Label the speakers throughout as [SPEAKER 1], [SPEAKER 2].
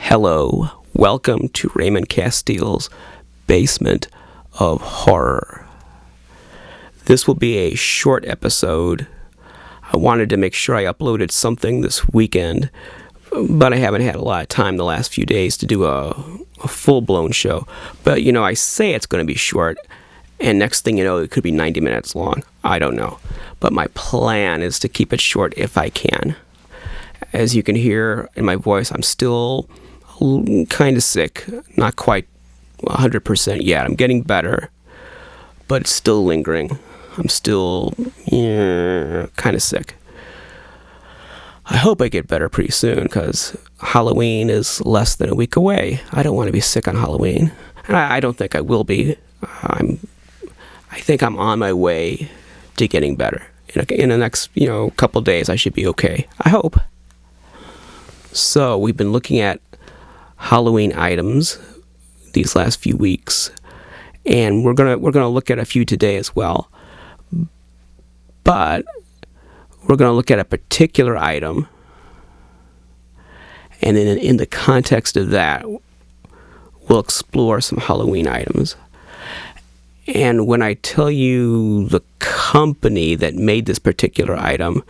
[SPEAKER 1] Hello, welcome to Raymond Castile's Basement of Horror. This will be a short episode. I wanted to make sure I uploaded something this weekend, but I haven't had a lot of time the last few days to do a full-blown show. But, I say it's going to be short, and next thing you know, it could be 90 minutes long. I don't know. But my plan is to keep it short if I can. As you can hear in my voice, I'm still kind of sick, not quite 100% yet. I'm getting better, but it's still lingering. I'm still kind of sick. I hope I get better pretty soon because Halloween is less than a week away. I don't want to be sick on Halloween, and I don't think I will be. I think I'm on my way to getting better. In the next couple days, I should be okay. I hope. So we've been looking at Halloween items these last few weeks, and we're gonna look at a few today as well. But we're gonna look at a particular item, and then in the context of that, we'll explore some Halloween items. And when I tell you the company that made this particular item,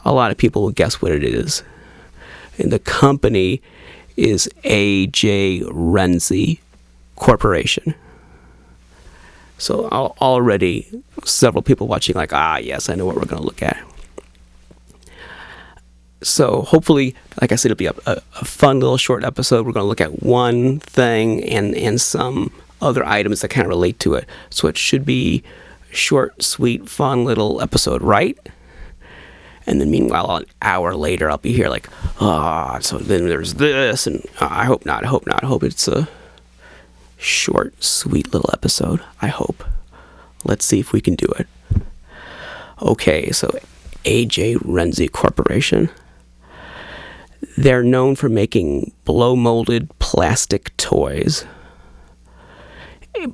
[SPEAKER 1] a lot of people will guess what it is. And the company is Renzi Corporation. So already several people watching like, yes, I know what we're going to look at. So hopefully, like I said, it'll be a fun little short episode. We're going to look at one thing and some other items that kind of relate to it. So it should be a short, sweet, fun little episode, right? And then meanwhile, an hour later, I'll be here like, so then there's this, and I hope not. I hope it's a short, sweet little episode. I hope. Let's see if we can do it. Okay, so Renzi Corporation. They're known for making blow-molded plastic toys.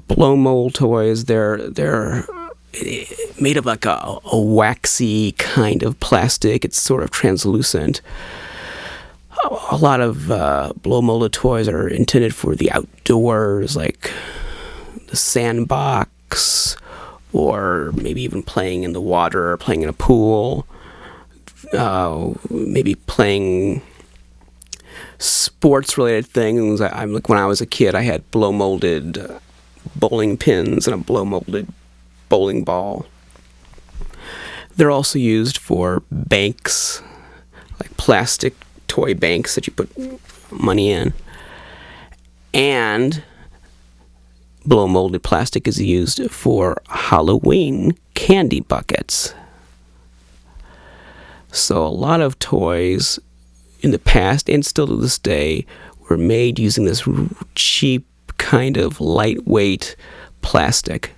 [SPEAKER 1] Blow-mold toys, they're made of like a waxy kind of plastic. It's sort of translucent. A lot of blow-molded toys are intended for the outdoors, like the sandbox, or maybe even playing in the water, or playing in a pool, maybe playing sports-related things. I'm like, when I was a kid, I had blow-molded bowling pins and a blow-molded bowling ball. They're also used for banks, like plastic toy banks that you put money in. And blow-molded plastic is used for Halloween candy buckets. So a lot of toys in the past, and still to this day, were made using this cheap kind of lightweight plastic.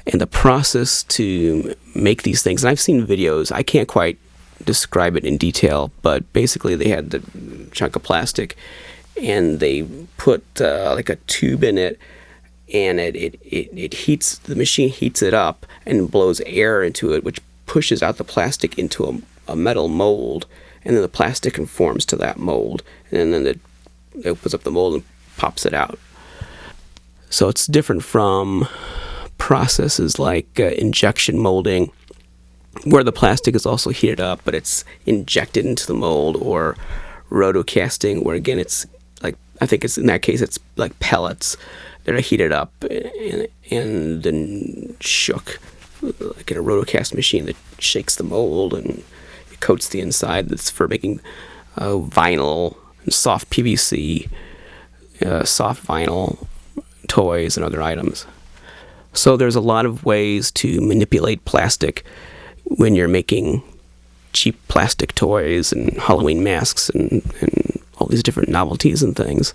[SPEAKER 1] And the process to make these things, and I've seen videos, I can't quite describe it in detail, but basically they had the chunk of plastic and they put like a tube in it, and it heats, the machine heats it up and blows air into it, which pushes out the plastic into a metal mold, and then the plastic conforms to that mold, and then it opens up the mold and pops it out. So it's different from processes like injection molding, where the plastic is also heated up, but it's injected into the mold, or rotocasting, where again it's like, I think it's in that case it's like pellets that are heated up and then shook, like in a rotocast machine that shakes the mold and it coats the inside. That's for making vinyl and soft PVC, soft vinyl toys and other items. So there's a lot of ways to manipulate plastic when you're making cheap plastic toys and Halloween masks and all these different novelties and things.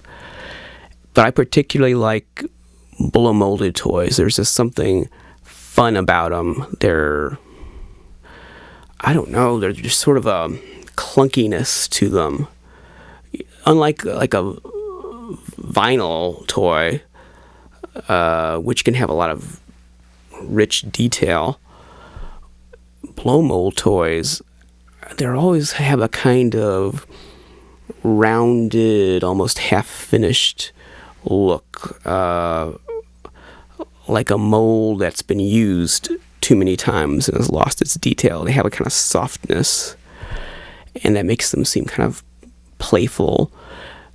[SPEAKER 1] But I particularly like blow-molded toys. There's just something fun about them. There's just sort of a clunkiness to them. Unlike like a vinyl toy, which can have a lot of rich detail, blow mold toys, they always have a kind of rounded, almost half-finished look, like a mold that's been used too many times and has lost its detail. They have a kind of softness, and that makes them seem kind of playful.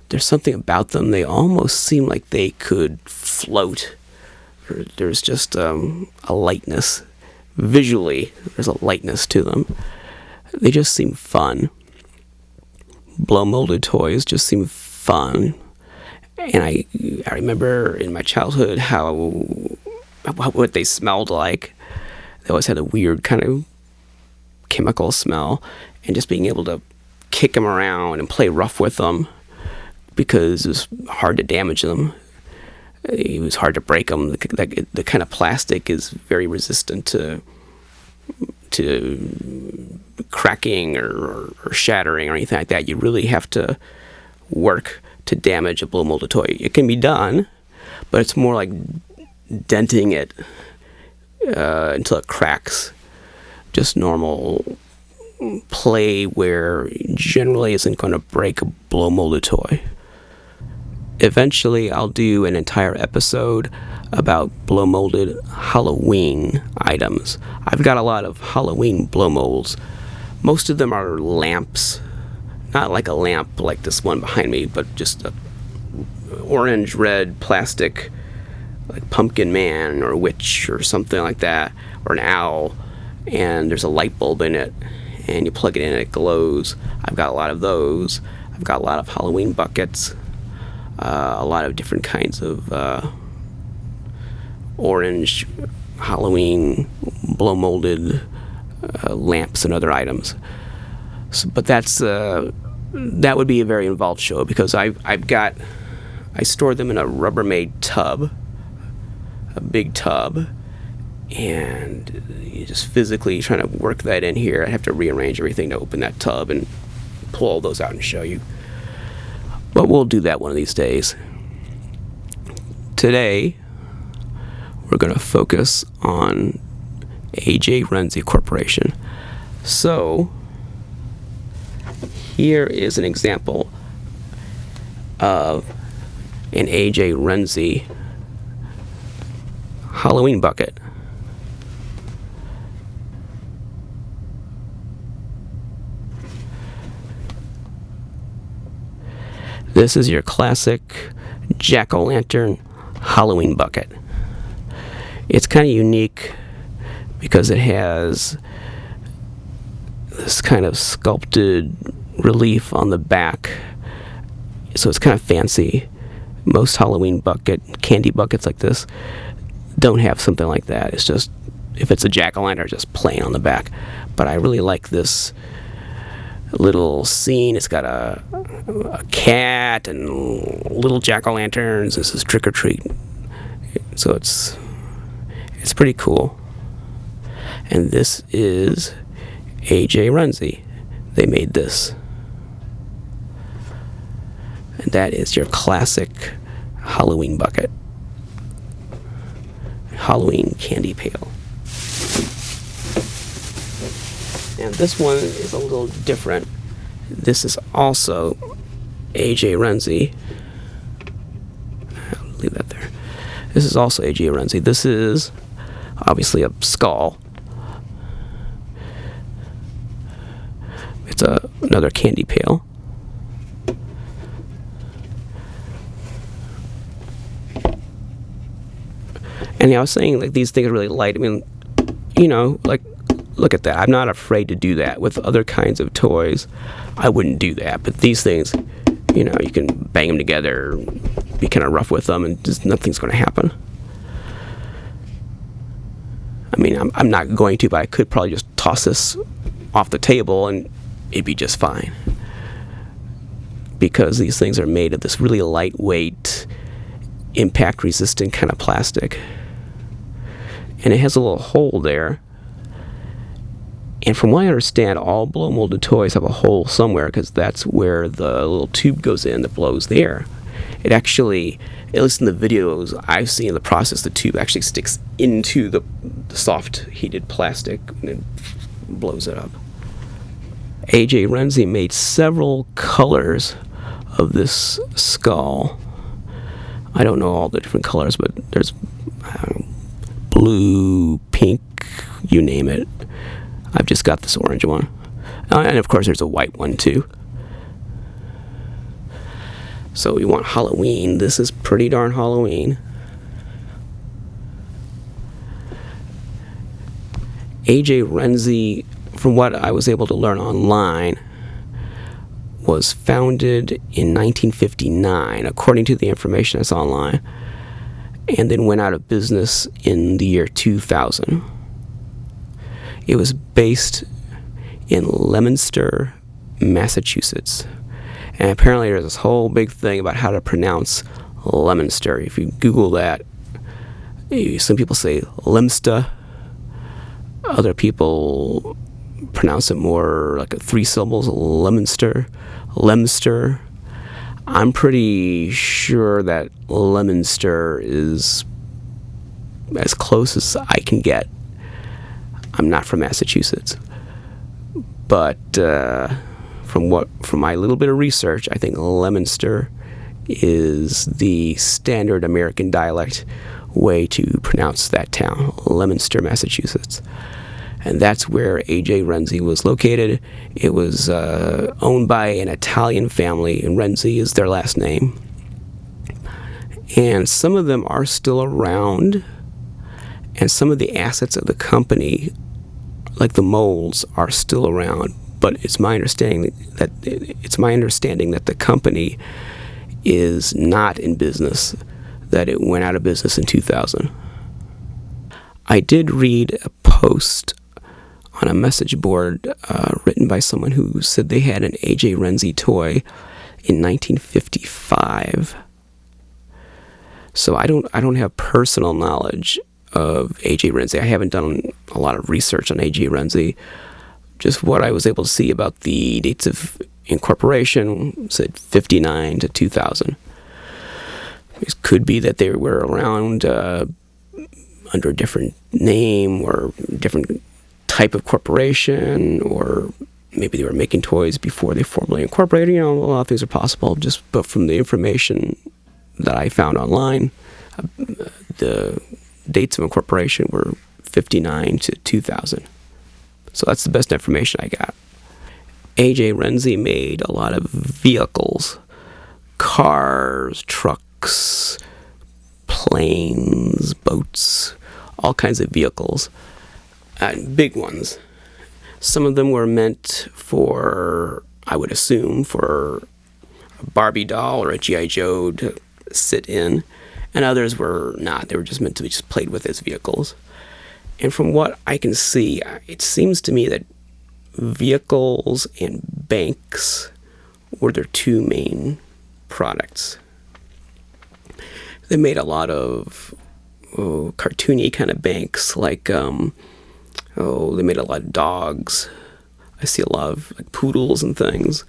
[SPEAKER 1] There's something about them. They almost seem like they could float. There's just a lightness. Visually, there's a lightness to them. They just seem fun. Blow-molded toys just seem fun. And I remember in my childhood what they smelled like. They always had a weird kind of chemical smell. And just being able to kick them around and play rough with them, because it was hard to damage them. It was hard to break them. The kind of plastic is very resistant to cracking or shattering or anything like that. You really have to work to damage a blow molded toy. It can be done, but it's more like denting it until it cracks. Just normal play generally isn't going to break a blow molded toy. Eventually, I'll do an entire episode about blow molded Halloween items. I've got a lot of Halloween blow molds. Most of them are lamps. Not like a lamp like this one behind me, but just a orange-red plastic, like pumpkin man or witch or something like that, or an owl, and there's a light bulb in it, and you plug it in and it glows. I've got a lot of those. I've got a lot of Halloween buckets, a lot of different kinds of orange Halloween blow-molded lamps and other items. But that would be a very involved show, because I store them in a Rubbermaid tub, a big tub, and you just physically trying to work that in here. I have to rearrange everything to open that tub and pull all those out and show you. But we'll do that one of these days. Today, we're going to focus on AJ Renzi Corporation. So, here is an example of an AJ Renzi Halloween bucket. This is your classic jack-o'-lantern Halloween bucket. It's kind of unique because it has this kind of sculpted relief on the back, so it's kind of fancy. Most Halloween candy buckets like this don't have something like that. It's just, if it's a jack-o'-lantern, just plain on the back. But I really like this little scene. It's got a cat and little jack-o'-lanterns. This is trick or treat, so it's pretty cool. And this is AJ Renzi. They made this, and that is your classic Halloween bucket, Halloween candy pail. And this one is a little different. This is also AJ Renzi. I'll leave that there. This is also AJ Renzi. This is obviously a skull. It's another candy pail. And I was saying, like, these things are really light. I mean, like, look at that. I'm not afraid to do that. With other kinds of toys, I wouldn't do that. But these things, you can bang them together, be kind of rough with them, and just nothing's going to happen. I mean, I'm not going to, but I could probably just toss this off the table and it'd be just fine. Because these things are made of this really lightweight, impact-resistant kind of plastic. And it has a little hole there. And from what I understand, all blow-molded toys have a hole somewhere, because that's where the little tube goes in that blows the air. It actually, at least in the videos I've seen in the process, the tube actually sticks into the soft heated plastic and it blows it up. A.J. Renzi made several colors of this skull. I don't know all the different colors, but there's blue, pink, you name it. I've just got this orange one. And of course there's a white one too. So you want Halloween. This is pretty darn Halloween. A.J. Renzi, from what I was able to learn online, was founded in 1959, according to the information that's online, and then went out of business in the year 2000. It was based in Leominster, Massachusetts. And apparently there's this whole big thing about how to pronounce Leominster. If you Google that, some people say Lemsta. Other people pronounce it more like 3 syllables, Leominster, Lemster. I'm pretty sure that Leominster is as close as I can get. I'm not from Massachusetts, but from my little bit of research, I think Leominster is the standard American dialect way to pronounce that town, Leominster, Massachusetts. And that's where A.J. Renzi was located. It was owned by an Italian family, and Renzi is their last name. And some of them are still around, and some of the assets of the company, like the molds, are still around. But it's my understanding that the company is not in business, that it went out of business in 2000. I did read a post on a message board written by someone who said they had an A.J. Renzi toy in 1955. So I don't have personal knowledge of A.J. Renzi. I haven't done a lot of research on A.J. Renzi. Just what I was able to see about the dates of incorporation, said 59 to 2000. It could be that they were around under a different name or different type of corporation, or maybe they were making toys before they formally incorporated. A lot of things are possible. But from the information that I found online, the dates of incorporation were 59 to 2000. So that's the best information I got. A.J. Renzi made a lot of vehicles, cars, trucks, planes, boats, all kinds of vehicles, big ones. Some of them were meant for, I would assume, for a Barbie doll or a G.I. Joe to sit in, and others were not. They were just meant to be just played with as vehicles. And from what I can see, it seems to me that vehicles and banks were their two main products. They made a lot of cartoony kind of banks, like they made a lot of dogs. I see a lot of like poodles and things.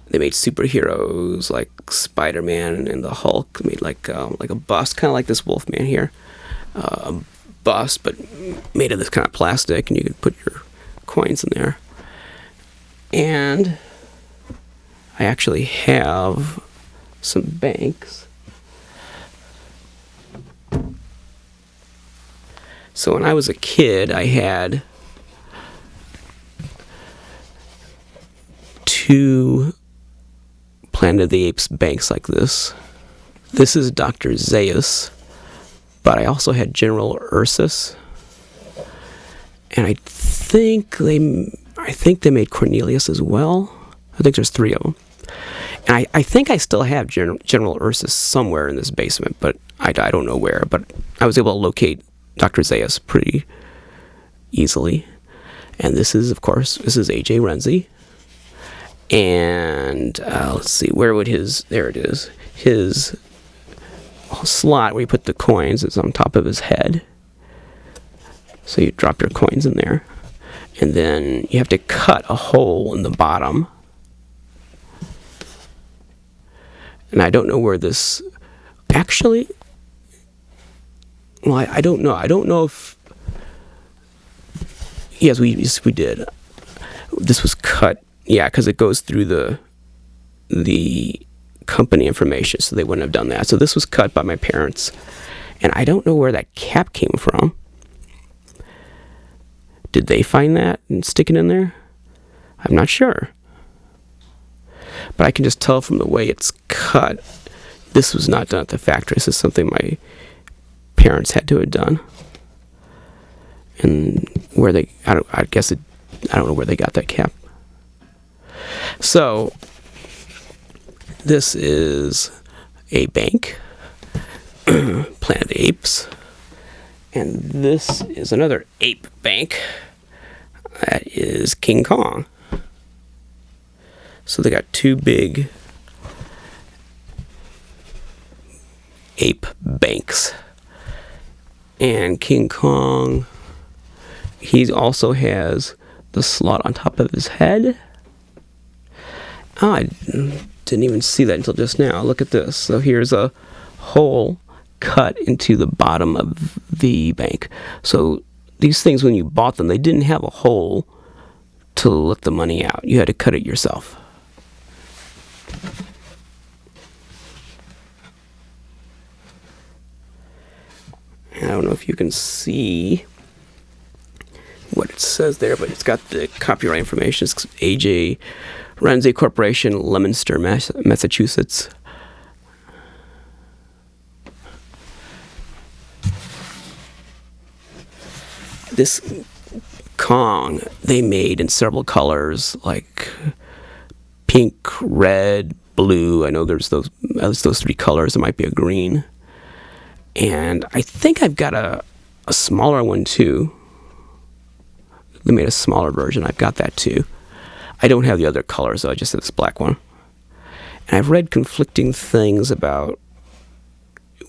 [SPEAKER 1] They made superheroes like Spider-Man and the Hulk. They made like a bust, kind of like this Wolfman here, a bust, but made of this kind of plastic, and you could put your coins in there. And I actually have some banks. So when I was a kid, I had 2 Planet of the Apes banks like this. This is Dr. Zaius, but I also had General Ursus, and I think they made Cornelius as well. I think there's 3 of them, and I think I still have General Ursus somewhere in this basement, but I don't know where. But I was able to locate Dr. Zaius pretty easily. And this is, of course, A.J. Renzi. And let's see, there it is. His slot where you put the coins is on top of his head. So you drop your coins in there. And then you have to cut a hole in the bottom. And I don't know where this... Actually... Well, I don't know. I don't know if... Yes, we did. This was cut Yeah, because it goes through the company information, so they wouldn't have done that. So this was cut by my parents, and I don't know where that cap came from. Did they find that and stick it in there? I'm not sure. But I can just tell from the way it's cut, this was not done at the factory. This is something my parents had to have done. And where they, I don't know where they got that cap. So, this is a bank, Planet Apes, and this is another ape bank. That is King Kong. So they got two big ape banks. And King Kong, he also has the slot on top of his head. Oh, I didn't even see that until just now. Look at this. So here's a hole cut into the bottom of the bank. So these things, when you bought them, they didn't have a hole to let the money out. You had to cut it yourself. I don't know if you can see what it says there, but it's got the copyright information. It's AJ Renzi Corporation, Leominster, Massachusetts. This Kong, they made in several colors, like pink, red, blue. I know there's at least those three colors. There might be a green. And I think I've got a smaller one too. They made a smaller version. I've got that too. I don't have the other colors though. I just have this black one. And I've read conflicting things about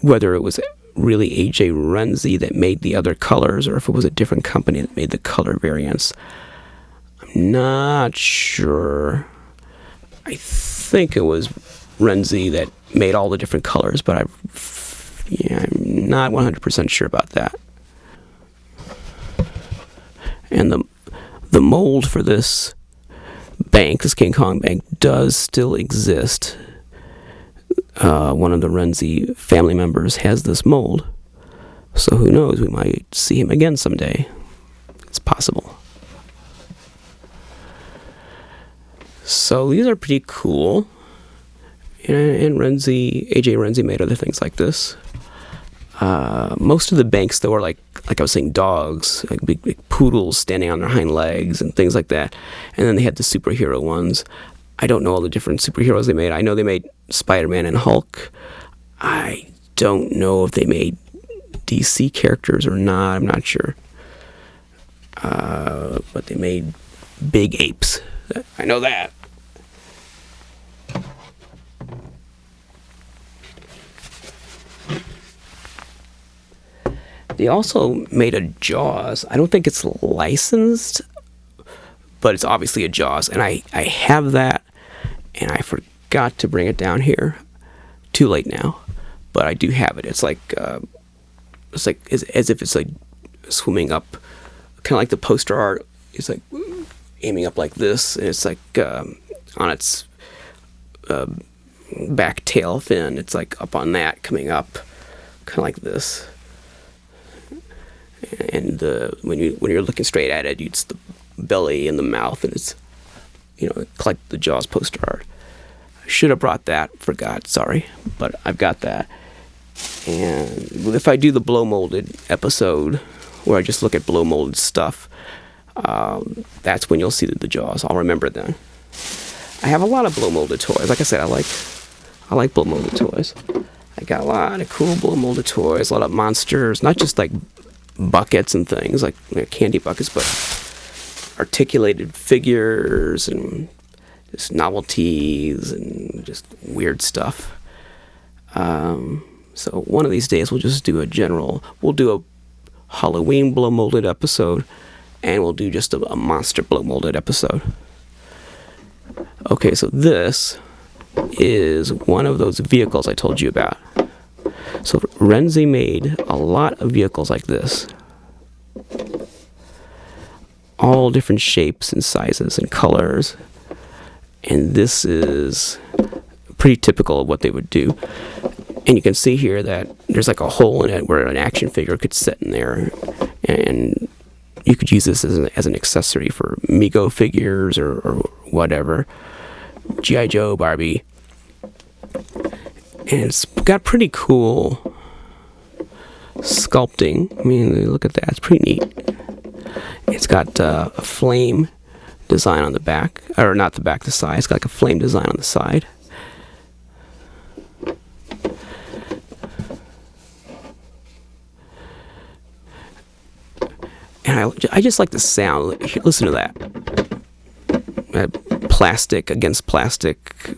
[SPEAKER 1] whether it was really AJ Renzi that made the other colors or if it was a different company that made the color variants. I'm not sure. I think it was Renzi that made all the different colors, but I'm not 100% sure about that. And the mold for this bank, this King Kong bank, does still exist. One of the Renzi family members has this mold. So who knows, we might see him again someday. It's possible. So these are pretty cool. And AJ Renzi made other things like this. Most of the banks, though, are like I was saying, dogs, like big poodles standing on their hind legs and things like that. And then they had the superhero ones. I don't know all the different superheroes they made. I know they made Spider-Man and Hulk. I don't know if they made DC characters or not. I'm not sure. But they made big apes. I know that. They also made a Jaws. I don't think it's licensed, but it's obviously a Jaws. And I have that, and I forgot to bring it down here. Too late now, but I do have it. It's like as if it's like swimming up, kind of like the poster art. It's like aiming up like this, and it's like on its back tail fin. It's like up on that, coming up, kind of like this. And when you're looking straight at it, it's the belly and the mouth, and it's like the Jaws poster art. I should have brought that. Forgot. Sorry, but I've got that. And if I do the blow molded episode, where I just look at blow molded stuff, that's when you'll see the Jaws. I'll remember then. I have a lot of blow molded toys. Like I said, I like blow molded toys. I got a lot of cool blow molded toys. A lot of monsters, not just like buckets and things like candy buckets, but articulated figures and just novelties and just weird stuff. So one of these days we'll just do a Halloween blow molded episode, and we'll do just a monster blow molded episode. Okay, so this is one of those vehicles I told you about. So Renzi made a lot of vehicles like this. All different shapes and sizes and colors. And this is pretty typical of what they would do. And you can see here that there's like a hole in it where an action figure could sit in there, and you could use this as an accessory for Mego figures or whatever, G.I. Joe, Barbie. And it's got pretty cool sculpting. I mean, look at that, it's pretty neat. It's got a flame design on the back, or not the back, the side. It's got like a flame design on the side. And I just like the sound. Listen to that. Plastic against plastic,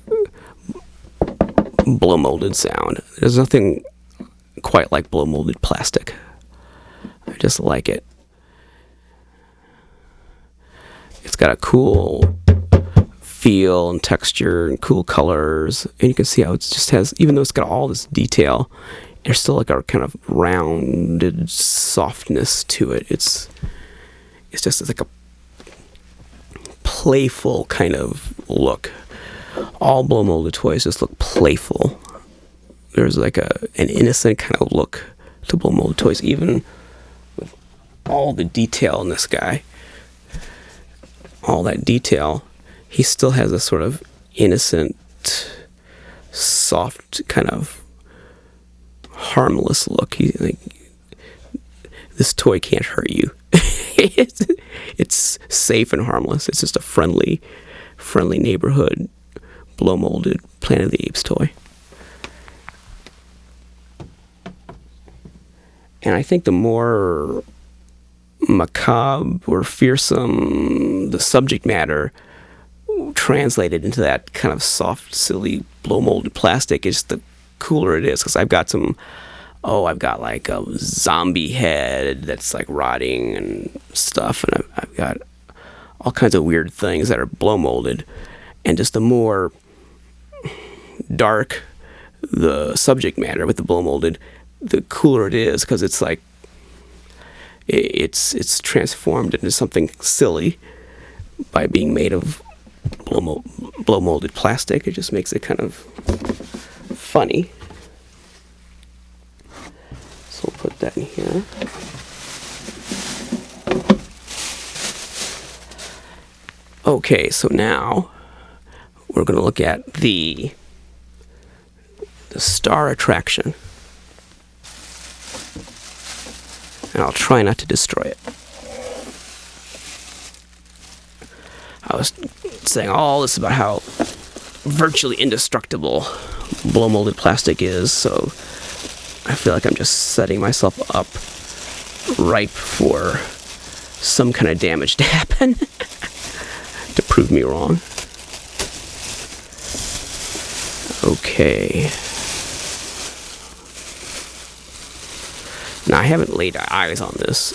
[SPEAKER 1] blow molded sound. There's nothing quite like blow molded plastic. I just like it. It's got a cool feel and texture and cool colors, and you can see how it just has, even though it's got all this detail, there's still like a kind of rounded softness to it. It's just like a playful kind of look. All blow molded toys just look playful. There's like an innocent kind of look to blow molded toys, even with all the detail in this guy. All that detail, he still has a sort of innocent, soft, kind of harmless look. This toy can't hurt you. It's safe and harmless. It's just a friendly neighborhood, blow molded Planet of the Apes toy. And I think the more macabre or fearsome the subject matter translated into that kind of soft, silly, blow molded plastic, is the cooler it is. Because I've got like a zombie head that's like rotting and stuff, and I've got all kinds of weird things that are blow molded. And just the more dark the subject matter with the blow molded, the cooler it is, because it's like it's transformed into something silly by being made of blow molded plastic. It just makes it kind of funny. So we'll put that in here. Okay, so now we're going to look at the star attraction. And I'll try not to destroy it. I was saying all this about how virtually indestructible blow molded plastic is, so I feel like I'm just setting myself up ripe for some kind of damage to happen to prove me wrong. Okay. Now, I haven't laid eyes on this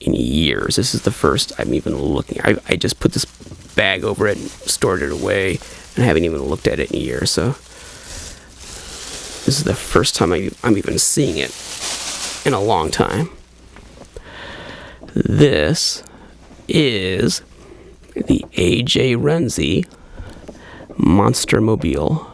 [SPEAKER 1] in years. This is the first I'm even looking. I just put this bag over it and stored it away, and I haven't even looked at it in years. So this is the first time I'm even seeing it in a long time. This is the A.J. Renzi Monster Mobile.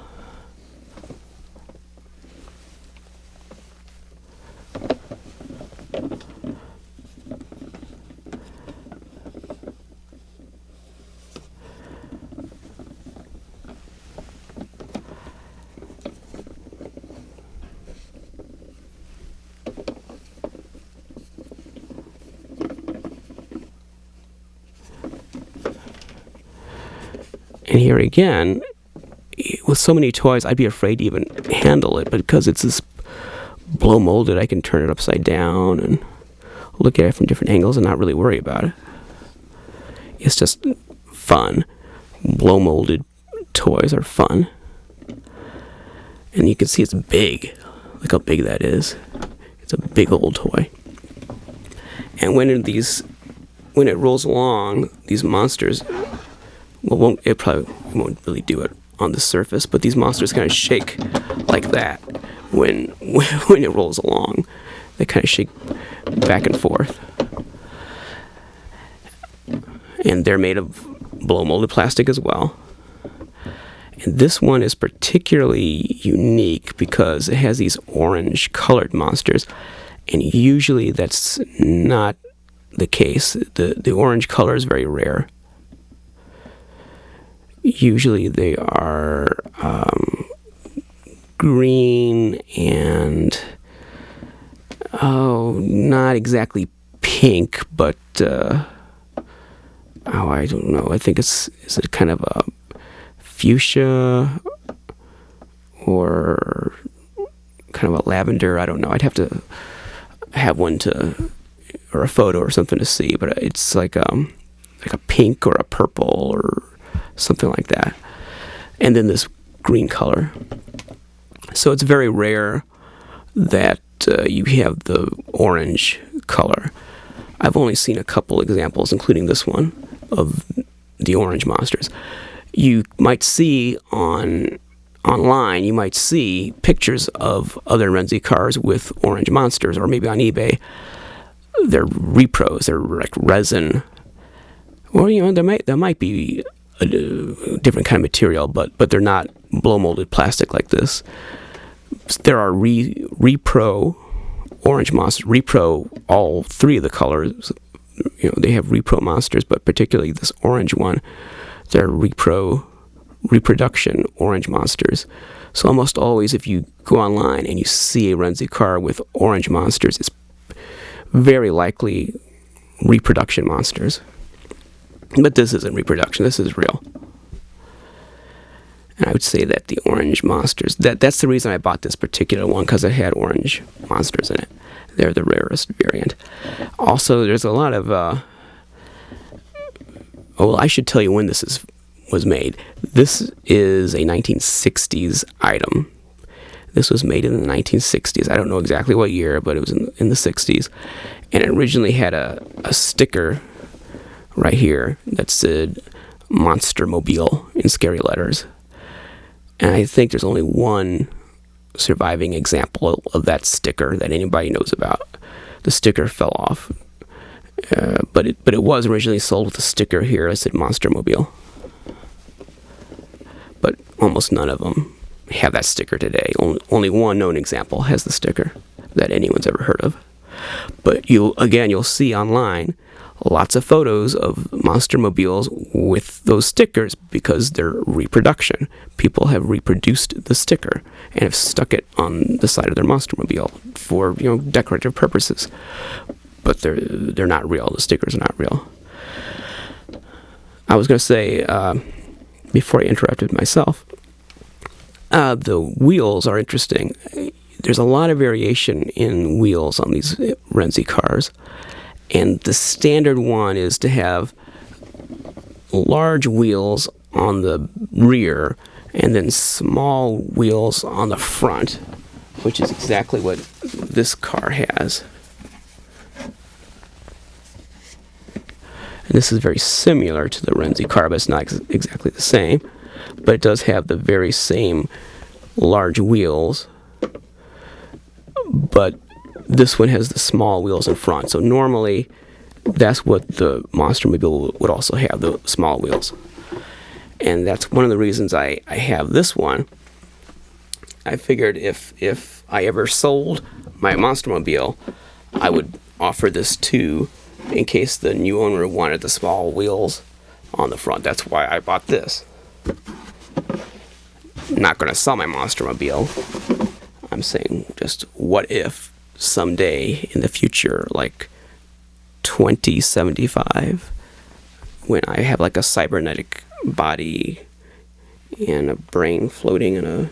[SPEAKER 1] And here again, with so many toys, I'd be afraid to even handle it, but because it's this blow molded, I can turn it upside down and look at it from different angles and not really worry about it. It's just fun. Blow molded toys are fun. And you can see it's big. Look how big that is. It's a big old toy. And when it rolls along, these monsters, well, it probably won't really do it on the surface, but these monsters kind of shake like that when it rolls along. They kind of shake back and forth. And they're made of blow molded plastic as well. And this one is particularly unique because it has these orange colored monsters, and usually that's not the case. The orange color is very rare. Usually they are green and not exactly pink, but I don't know. I think is it kind of a fuchsia or kind of a lavender? I don't know. I'd have to have one or a photo or something to see, but it's like a pink or a purple or something like that. And then this green color. So it's very rare that you have the orange color. I've only seen a couple examples, including this one, of the orange monsters. You might see online, you might see pictures of other Renzi cars with orange monsters, or maybe on eBay. They're repros, they're like resin. Or, there might be a different kind of material, but they're not blow molded plastic like this. There are repro orange monsters, repro all three of the colors. They have repro monsters, but particularly this orange one, they're reproduction orange monsters. So almost always, if you go online and you see a Renzi car with orange monsters, it's very likely reproduction monsters. But this isn't reproduction, this is real. And I would say that the orange monsters, that's the reason I bought this particular one, because it had orange monsters in it. They're the rarest variant. Also, there's a lot of, I should tell you when this was made. This is a 1960s item. This was made in the 1960s. I don't know exactly what year, but it was in the 60s. And it originally had a sticker right here that said Monster Mobile in scary letters. And I think there's only one surviving example of that sticker that anybody knows about. The sticker fell off. But it was originally sold with a sticker here that said Monster Mobile. But almost none of them have that sticker today. Only one known example has the sticker that anyone's ever heard of. But you'll see online lots of photos of Monster Mobiles with those stickers because they're reproduction. People have reproduced the sticker and have stuck it on the side of their Monster Mobile for decorative purposes. But they're not real. The stickers are not real. I was going to say, before I interrupted myself, the wheels are interesting. There's a lot of variation in wheels on these Renzi cars. And the standard one is to have large wheels on the rear and then small wheels on the front, which is exactly what this car has. And this is very similar to the Renzi car, but it's not exactly the same. But it does have the very same large wheels. But this one has the small wheels in front. So normally, that's what the Monster Mobile would also have, the small wheels. And that's one of the reasons I have this one. I figured if I ever sold my Monster Mobile, I would offer this too, in case the new owner wanted the small wheels on the front. That's why I bought this. I'm not going to sell my Monster Mobile. I'm saying just what if someday in the future, like 2075, when I have like a cybernetic body and a brain floating in a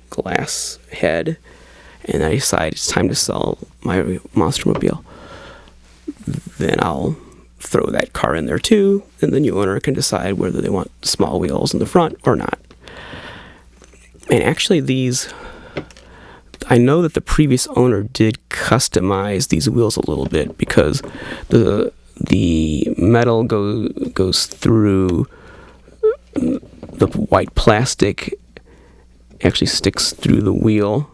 [SPEAKER 1] glass head, and I decide it's time to sell my Monster Mobile, then I'll throw that car in there too, and the new owner can decide whether they want small wheels in the front or not. And actually I know that the previous owner did customize these wheels a little bit, because the metal goes through the white plastic, actually sticks through the wheel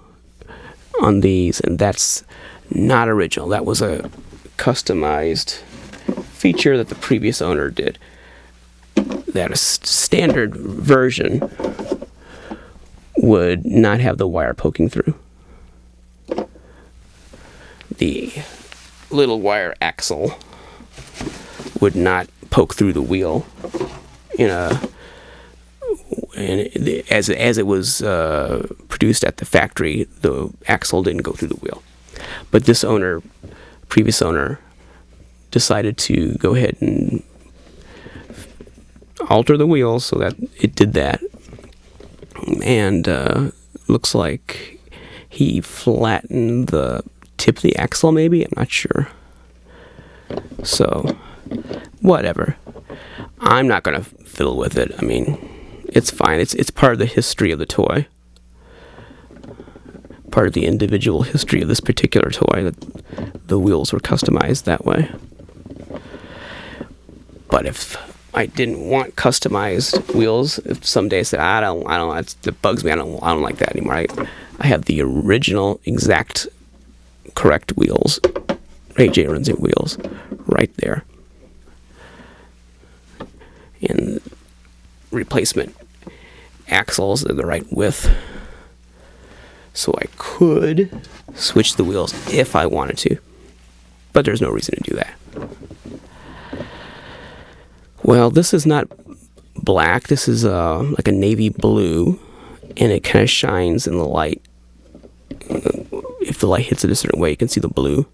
[SPEAKER 1] on these, and that's not original. That was a customized feature that the previous owner did. That a standard version would not have the wire poking through. The little wire axle would not poke through the wheel as it was produced at the factory. The axle didn't go through the wheel, but this previous owner, decided to go ahead and alter the wheel so that it did that, and looks like he flattened the tip of the axle, maybe, I'm not sure. So whatever, I'm not gonna fiddle with it. I mean, it's fine. It's part of the history of the toy, part of the individual history of this particular toy, that the wheels were customized that way. But if I didn't want customized wheels, if someday I said, I don't, it bugs me, I don't like that anymore. I have the original, exact, correct wheels, AJ Renzi wheels, right there. And replacement axles are the right width, so I could switch the wheels if I wanted to, but there's no reason to do that. Well, this is not black. This is like a navy blue, and it kind of shines in the light. If the light hits it a certain way, you can see the blue.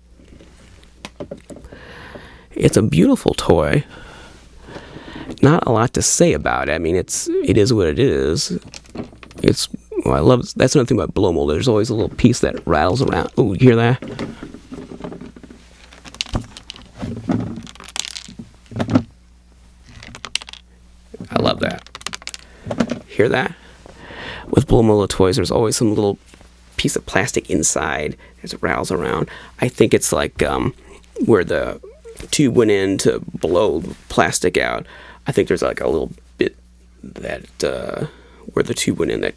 [SPEAKER 1] It's a beautiful toy. Not a lot to say about it. I mean, it is what it is. I love. That's another thing about blow mold. There's always a little piece that rattles around. Oh, you hear that? I love that. Hear that? With blow molded toys, there's always some little piece of plastic inside as it rattles around. I think it's like where the tube went in to blow the plastic out. I think there's like a little bit that where the tube went in that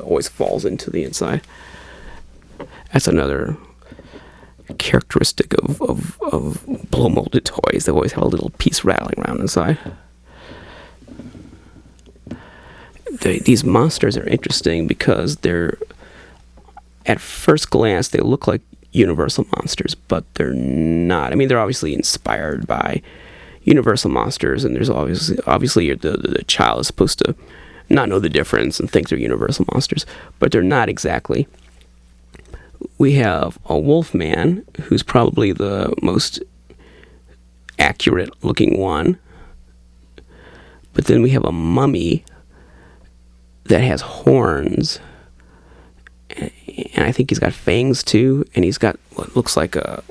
[SPEAKER 1] always falls into the inside. That's another characteristic of blow molded toys. They always have a little piece rattling around inside. These monsters are interesting because they're, at first glance, they look like Universal monsters, but they're not. I mean, they're obviously inspired by Universal monsters, and there's obviously the child is supposed to not know the difference and think they're Universal monsters, but they're not exactly. We have a Wolfman, who's probably the most accurate looking one, but then we have a mummy that has horns, and I think he's got fangs too, and he's got what looks like a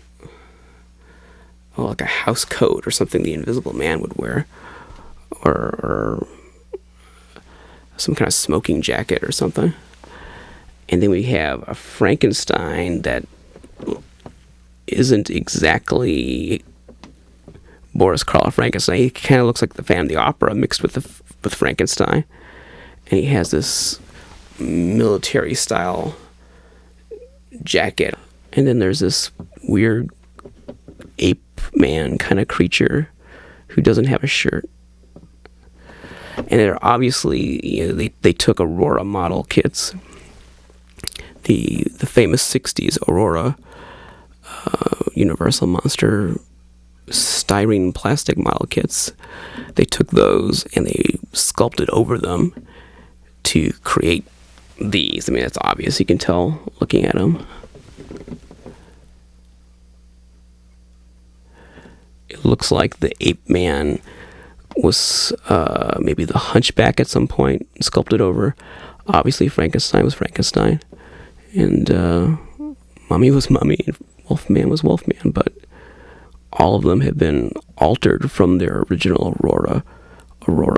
[SPEAKER 1] house coat or something the Invisible Man would wear, or some kind of smoking jacket or something. And then we have a Frankenstein that isn't exactly Boris Karloff Frankenstein. He kind of looks like the Phantom of the Opera mixed with Frankenstein. And he has this military style jacket. And then there's this weird ape man kind of creature who doesn't have a shirt. And they're obviously, they took Aurora model kits, the famous 60s Aurora Universal Monster styrene plastic model kits. They took those and they sculpted over them to create these. I mean, it's obvious. You can tell looking at them. It looks like the ape man was maybe the Hunchback at some point, sculpted over. Obviously, Frankenstein was Frankenstein, and Mummy was Mummy, and Wolfman was Wolfman. But all of them have been altered from their original Aurora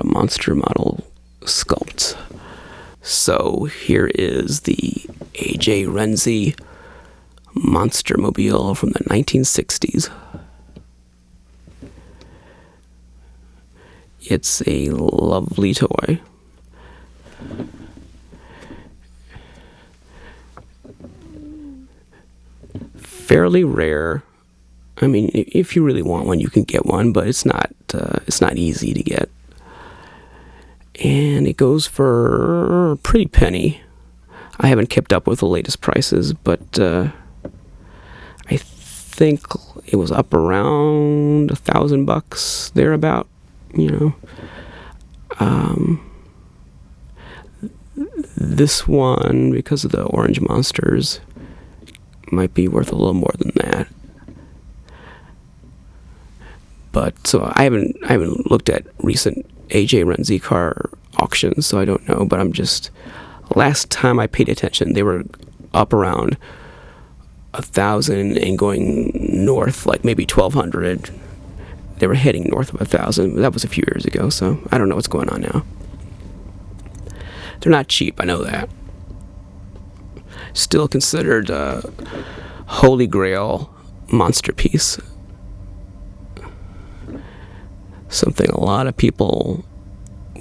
[SPEAKER 1] monster model sculpts. So here is the AJ Renzi Monster Mobile from the 1960s. It's a lovely toy. Fairly rare. I mean, if you really want one, you can get one, but it's not easy to get. And it goes for a pretty penny. I haven't kept up with the latest prices, but I think it was up around $1,000 thereabout. This one, because of the orange monsters, might be worth a little more than that. But so I haven't looked at recent AJ Renzi car auctions, so I don't know. But last time I paid attention, they were up around 1,000 and going north, like maybe 1,200. They were heading north of 1,000. That was a few years ago, so I don't know what's going on now. They're not cheap, I know that. Still considered a holy grail monster piece. Something a lot of people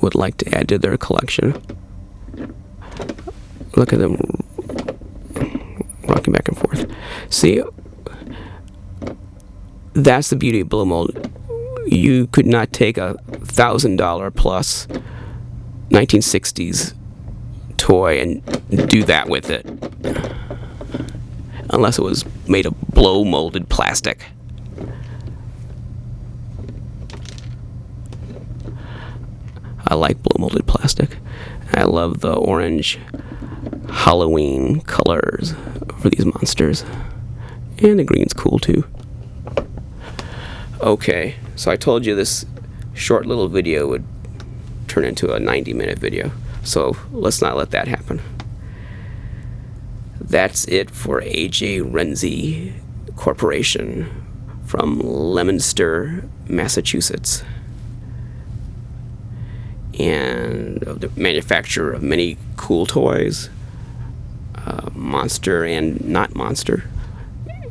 [SPEAKER 1] would like to add to their collection. Look at them rocking back and forth. See, that's the beauty of blow mold. You could not take a $1,000 plus 1960s toy and do that with it, unless it was made of blow molded plastic. I like blow molded plastic. I love the orange Halloween colors for these monsters, and the green's cool too. Okay, so I told you this short little video would turn into a 90-minute video, so let's not let that happen. That's it for AJ Renzi Corporation from Leominster, Massachusetts, and the manufacturer of many cool toys, monster and not monster,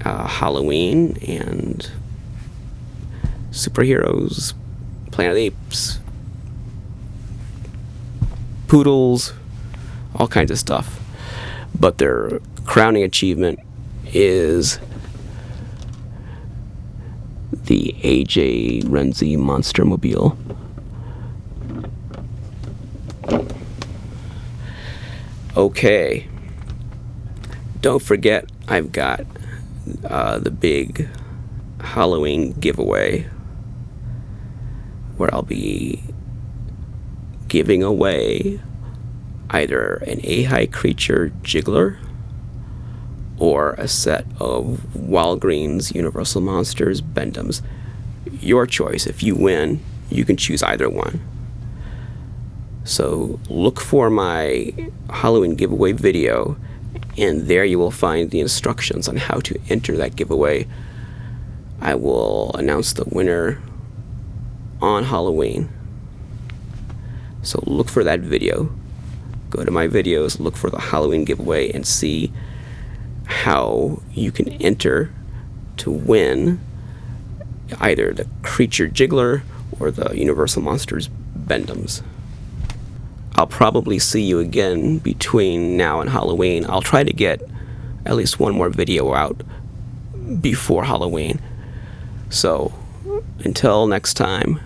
[SPEAKER 1] Halloween and superheroes, Planet of the Apes, poodles, all kinds of stuff. But their crowning achievement is the AJ Renzi Monster Mobile. Okay, don't forget I've got the big Halloween giveaway where I'll be giving away either an A-High Creature Jiggler or a set of Walgreens Universal Monsters Bendums. Your choice. If you win, you can choose either one. So look for my Halloween giveaway video, and there you will find the instructions on how to enter that giveaway. I will announce the winner on Halloween. So look for that video. Go to my videos, look for the Halloween giveaway, and see how you can enter to win either the Creature Jiggler or the Universal Monsters Bendums. I'll probably see you again between now and Halloween. I'll try to get at least one more video out before Halloween. So, until next time,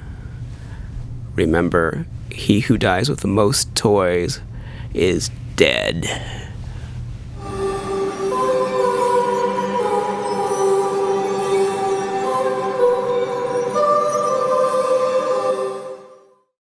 [SPEAKER 1] remember, he who dies with the most toys is dead.